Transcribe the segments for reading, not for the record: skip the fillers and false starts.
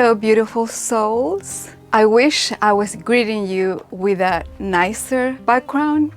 Hello, beautiful souls. I wish I was greeting you with a nicer background,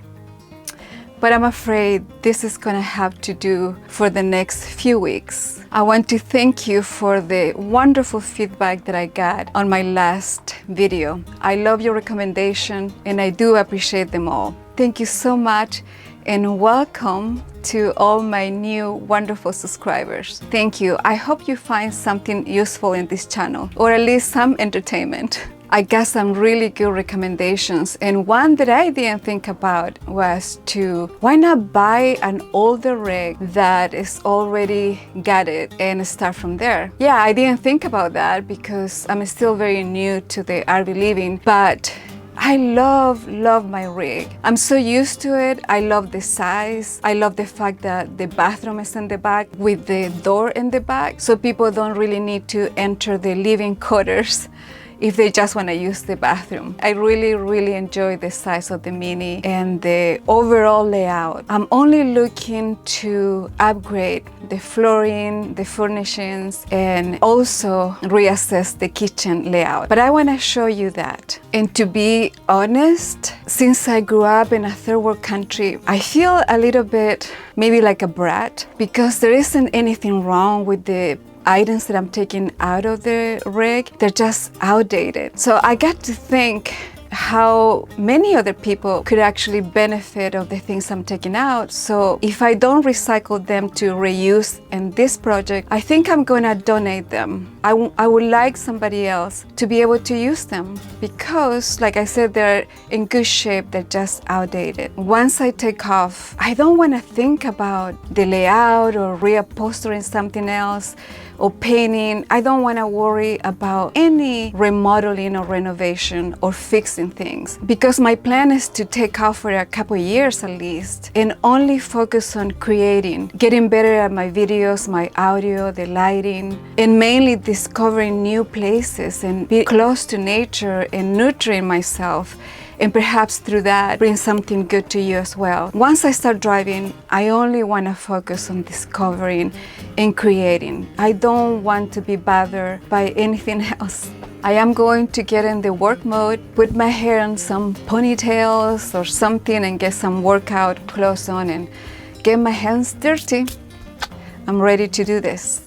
but I'm afraid this is gonna have to do for the next few weeks. I want to thank you for the wonderful feedback that I got on my last video. I love your recommendation and I do appreciate them all. Thank you so much and welcome to all my new wonderful subscribers. Thank you. I hope you find something useful in this channel, or at least some entertainment. I got some really good recommendations, and one that I didn't think about was why not buy an older rig that is already gutted and start from there? Yeah, I didn't think about that because I'm still very new to the RV living, but I love my rig. I'm so used to it. I love the size. I love the fact that the bathroom is in the back with the door in the back, so people don't really need to enter the living quarters if they just want to use the bathroom. I really enjoy the size of the Mini and the overall layout. I'm only looking to upgrade the flooring, the furnishings, and also reassess the kitchen layout. But I want to show you that. And to be honest, since I grew up in a third world country, I feel a little bit maybe like a brat, because there isn't anything wrong with the items that I'm taking out of the rig. They're just outdated. So I got to think how many other people could actually benefit of the things I'm taking out. So if I don't recycle them to reuse in this project, I think I'm gonna donate them. I would like somebody else to be able to use them because, like I said, they're in good shape, they're just outdated. Once I take off, I don't wanna think about the layout or reupholstering something else or painting. I don't want to worry about any remodeling or renovation or fixing things, because my plan is to take off for a couple of years at least and only focus on creating, getting better at my videos, my audio, the lighting, and mainly discovering new places and be close to nature and nurturing myself. And perhaps through that, bring something good to you as well. Once I start driving, I only want to focus on discovering and creating. I don't want to be bothered by anything else. I am going to get in the work mode, put my hair in some ponytails or something and get some workout clothes on and get my hands dirty. I'm ready to do this.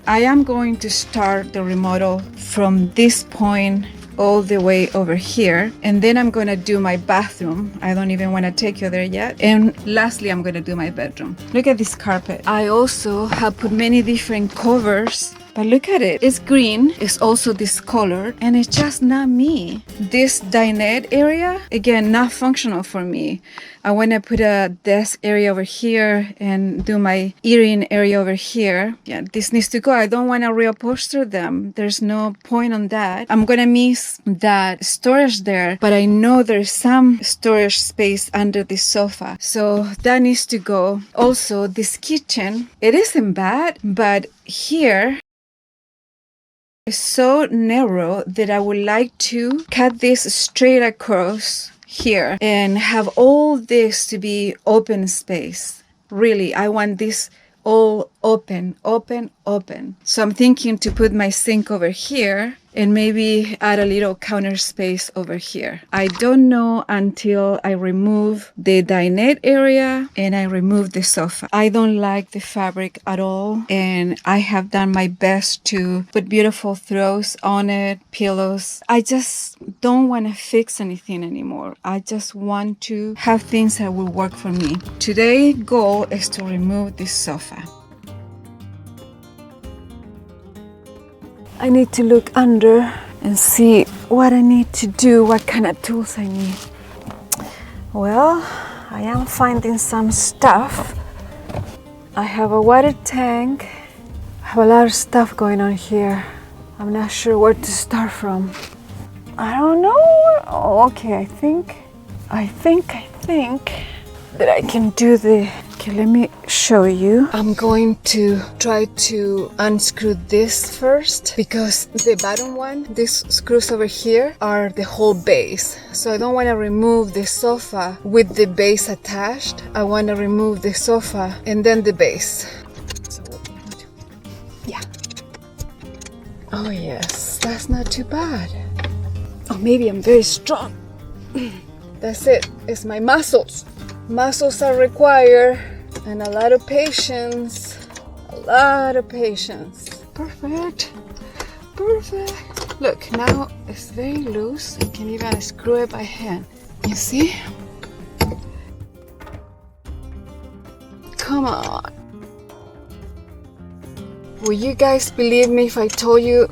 I am going to start the remodel from this point all the way over here, and then I'm gonna do my bathroom. I don't even want to take you there yet. And lastly, I'm gonna do my bedroom. Look at this carpet. I also have put many different covers, but look at it. It's green, it's also discolored, and it's just not me. This dinette area, again, not functional for me. I want to put a desk area over here and do my eating area over here. Yeah, this needs to go. I don't want to reupholster them. There's no point on that. I'm gonna miss that storage there, but I know there's some storage space under the sofa, so that needs to go. Also, this kitchen, it isn't bad, but here is so narrow that I would like to cut this straight across here and have all this to be open space. Really, I want this all open. So I'm thinking to put my sink over here and maybe add a little counter space over here. I don't know until I remove the dinette area and I remove the sofa. I don't like the fabric at all, and I have done my best to put beautiful throws on it, pillows. I just don't want to fix anything anymore. I just want to have things that will work for me. Today's goal is to remove this sofa. I need to look under and see what I need to do, what kind of tools I need. Well, I am finding some stuff. I have a water tank. I have a lot of stuff going on here. I'm not sure where to start from. I don't know. Oh, okay, I think that I can do the... Okay, let me show you. I'm going to try to unscrew this first, because the bottom one, these screws over here, are the whole base. So I don't want to remove the sofa with the base attached. I want to remove the sofa and then the base. So, yeah. Oh yes, that's not too bad. Oh, maybe I'm very strong. That's it. It's my muscles. Muscles are required and a lot of patience. A lot of patience. Perfect. Perfect. Look, now it's very loose. I can even screw it by hand. You see? Come on. Will you guys believe me if I told you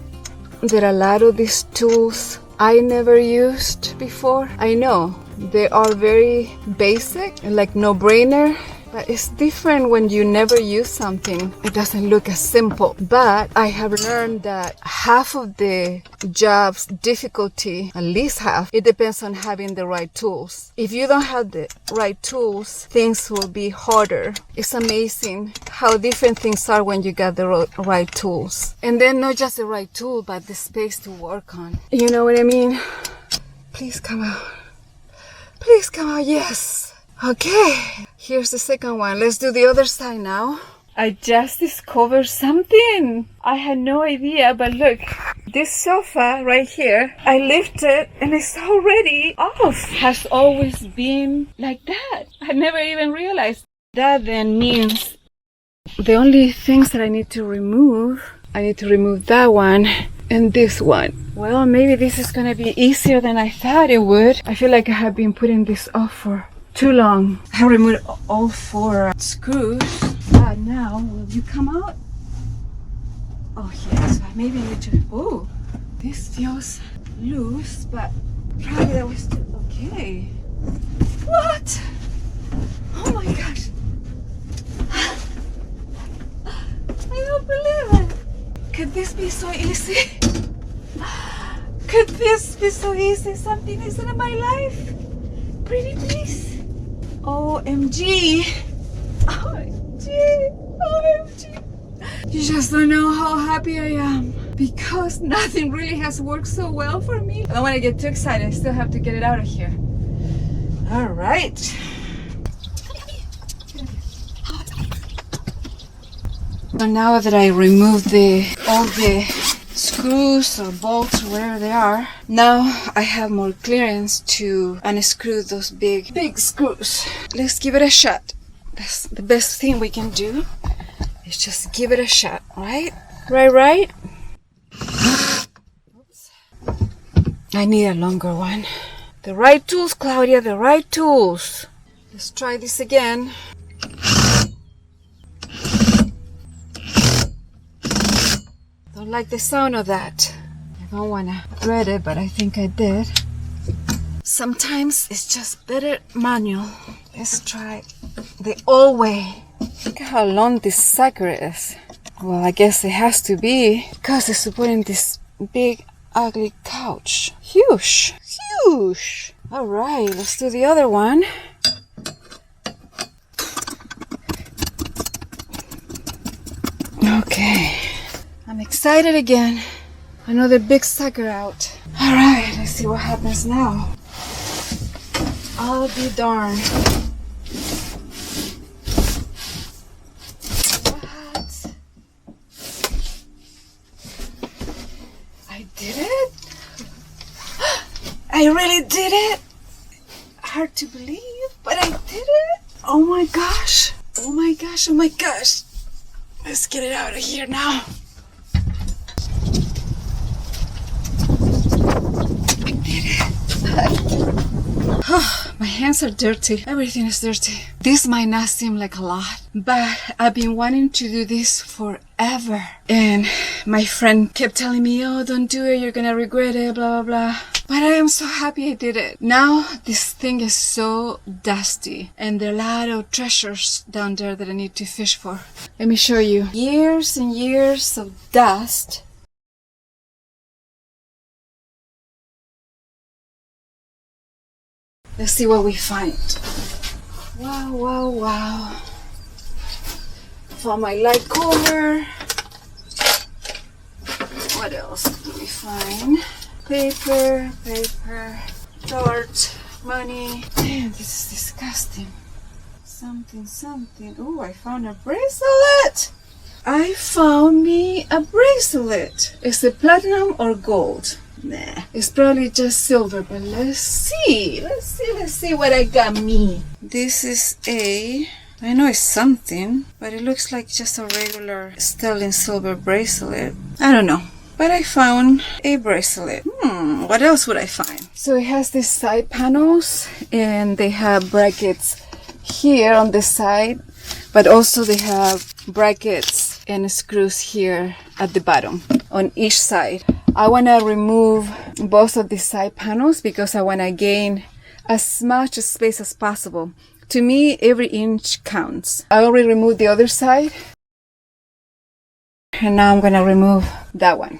that a lot of these tools I never used before? I know they are very basic, like no-brainer, but it's different when you never use something. It doesn't look as simple. But I have learned that half of the job's difficulty, at least half, it depends on having the right tools. If you don't have the right tools, things will be harder. It's amazing how different things are when you got the right tools. And then not just the right tool, but the space to work on. You know what I mean? Please come out. Please come out, yes. Okay, here's the second one. Let's do the other side now. I just discovered something. I had no idea, but look, this sofa right here, I lifted and it's already off. Has always been like that. I never even realized. That then means the only things that I need to remove that one and this one. Well, maybe this is gonna be easier than I thought it would. I feel like I have been putting this off for too long. I have removed all 4 screws. But now, will you come out? Oh yes, I maybe need to. Oh, this feels loose, but probably that was still okay. What? Oh my gosh. I don't believe it. Could this be so easy? Could this be so easy? Something is in my life. Pretty please. OMG. OMG. OMG. You just don't know how happy I am because nothing really has worked so well for me. I don't want to get too excited. I still have to get it out of here. All right. So now that I removed all the screws or bolts or whatever they are, now I have more clearance to unscrew those big screws. Let's give it a shot. That's the best thing we can do, is just give it a shot, right? Right? Oops. I need a longer one. The right tools, Claudia, the right tools. Let's try this again. Don't like the sound of that. I don't want to dread it, but I think I did. Sometimes it's just better manual. Let's try the old way. Look at how long this sucker is. Well, I guess it has to be because it's supporting this big ugly couch. Huge. All right, let's do the other one. Okay. I'm excited again. Another big sucker out. All right, let's see what happens now. I'll be darned. What? I did it? I really did it? Hard to believe, but I did it. Oh my gosh. Oh my gosh. Oh my gosh. Let's get it out of here now. My hands are dirty. Everything is dirty. This might not seem like a lot, but I've been wanting to do this forever. And my friend kept telling me, oh, don't do it. You're gonna regret it, blah, blah, blah. But I am so happy I did it. Now this thing is so dusty and there are a lot of treasures down there that I need to fish for. Let me show you. Years and years of dust. Let's see what we find. Wow, wow, wow. Found my light cooler. What else do we find? Paper, dirt, money. Man, this is disgusting. Something. Oh, I found a bracelet. I found me a bracelet. Is it platinum or gold? Nah, it's probably just silver, but let's see what I got me. This is I know it's something, but it looks like just a regular sterling silver bracelet. I don't know, but I found a bracelet. What else would I find? So it has these side panels, and they have brackets here on the side, but also they have brackets and screws here at the bottom on each side. I want to remove both of the side panels because I want to gain as much space as possible. To me, every inch counts. I already removed the other side, and now I'm going to remove that one.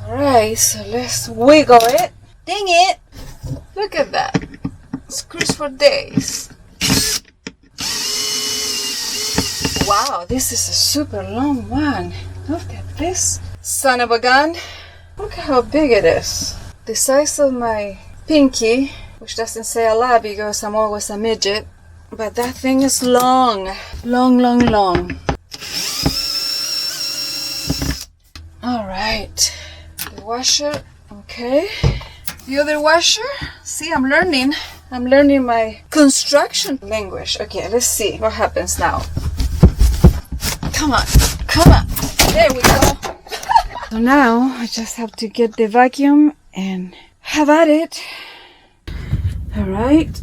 Alright, so let's wiggle it. Dang it! Look at that. Screws for days. Wow, this is a super long one. Look at this. Son of a gun. Look at how big it is. The size of my pinky, which doesn't say a lot because I'm always a midget. But that thing is long. Long. Alright, the washer, okay. The other washer, see, I'm learning my construction language. Okay, let's see what happens now. Come on, there we go. So now I just have to get the vacuum and have at it. Alright.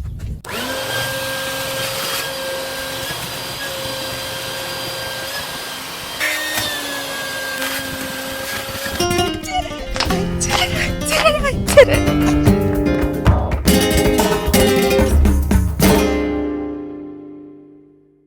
I did it!